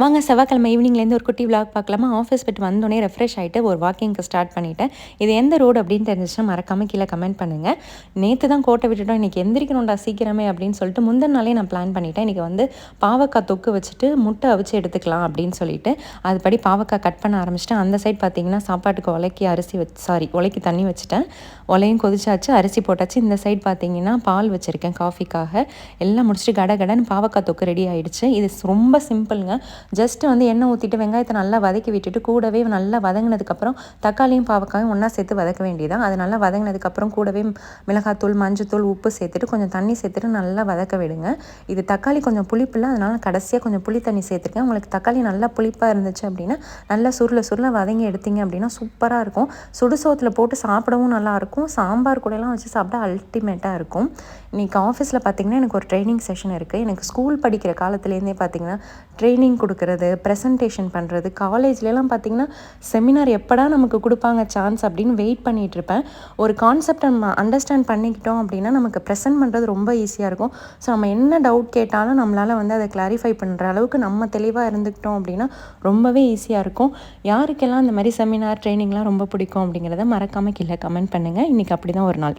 வாங்க செவ்வாய்க்கிழமை ஈவினிங்லேருந்து ஒரு குட்டி விளாக் பார்க்கலாமா. ஆஃபீஸ் விட்டு வந்தோடனே ரெஃப்ரெஷ் ஆகிட்டு ஒரு வாக்கிங்க்கு ஸ்டார்ட் பண்ணிட்டேன். இது எந்த ரோடு அப்படின்னு தெரிஞ்சிச்சுன்னா மறக்காமல் கீழே கமெண்ட் பண்ணுங்கள். நேற்று தான் கோட்டை விட்டுட்டோம், இன்றைக்கி எந்திரிக்கணும்டா சீக்கிரமே அப்படின்னு சொல்லிட்டு முந்தின நாளே நான் பிளான் பண்ணிட்டேன். இன்றைக்கி வந்து பாவக்காய் தொக்கு வச்சுட்டு முட்டை அவிச்சு எடுத்துக்கலாம் அப்படின்னு சொல்லிட்டு அதுபடி பாவக்காய் கட் பண்ண ஆரம்பிச்சிட்டேன். அந்த சைட் பார்த்தீங்கன்னா சாப்பாட்டுக்கு உலைக்கு தண்ணி வச்சுட்டேன். உலையும் கொதிச்சாச்சு, அரிசி போட்டாச்சு. இந்த சைட் பார்த்தீங்கன்னா பால் வச்சுருக்கேன் காஃபிக்காக. எல்லாம் முடிச்சுட்டு கடன்னு பாவக்காய் தொக்கு ரெடி ஆகிடுச்சு. இது ரொம்ப சிம்பிளுங்க. ஜஸ்ட்டு வந்து எண்ணெய் ஊற்றிட்டு வெங்காயத்தை நல்லா வதக்கி விட்டுட்டு கூடவே நல்லா வதங்கினதுக்கப்புறம் தக்காளியும் பாவக்காயும் ஒன்றா சேர்த்து வதக்க வேண்டியதான். அது நல்லா வதங்கினதுக்கப்புறம் கூடவே மிளகாத்தூள், மஞ்சத்தூள், உப்பு சேர்த்துட்டு கொஞ்சம் தண்ணி சேர்த்துட்டு நல்லா வதக்க விடுங்க. இது தக்காளி கொஞ்சம் புளிப்பில்லை, அதனால் கடைசியாக கொஞ்சம் புளி தண்ணி சேர்த்துருக்கேன். உங்களுக்கு தக்காளி நல்லா புளிப்பாக இருந்துச்சு அப்படின்னா நல்லா சுருள வதங்கி எடுத்தீங்க அப்படின்னா சூப்பராக இருக்கும். சுடுசோத்தில் போட்டு சாப்பிடவும் நல்லாயிருக்கும். சாம்பார் கூடலாம் வச்சு சாப்பிட்டா அல்டிமேட்டாக இருக்கும். இன்றைக்கி ஆஃபீஸில் பார்த்திங்கன்னா எனக்கு ஒரு ட்ரைனிங் செஷன் இருக்குது. எனக்கு ஸ்கூல் படிக்கிற காலத்துலேருந்தே பார்த்திங்கன்னா ட்ரைனிங் கொடுக்குறது, ப்ரெசன்டேஷன் பண்ணுறது, காலேஜ்லலாம் பார்த்திங்கன்னா செமினார் எப்படா நமக்கு கொடுப்பாங்க சான்ஸ் அப்படின்னு வெயிட் பண்ணிகிட்ருப்பேன். ஒரு கான்செப்டை நம்ம அண்டர்ஸ்டாண்ட் பண்ணிக்கிட்டோம் அப்படின்னா நமக்கு ப்ரெசென்ட் பண்ணுறது ரொம்ப ஈஸியாக இருக்கும். ஸோ நம்ம என்ன டவுட் கேட்டாலும் நம்மளால் வந்து அதை கிளாரிஃபை பண்ணுற அளவுக்கு நம்ம தெளிவாக இருந்துக்கிட்டோம் அப்படின்னா ரொம்பவே ஈஸியாக இருக்கும். யாருக்கெல்லாம் இந்த மாதிரி செமினார் ட்ரைனிங்லாம் ரொம்ப பிடிக்கும் அப்படிங்கிறத மறக்காமல் கீழே கமெண்ட் பண்ணுங்கள். இன்றைக்கி அப்படி தான் ஒரு நாள்.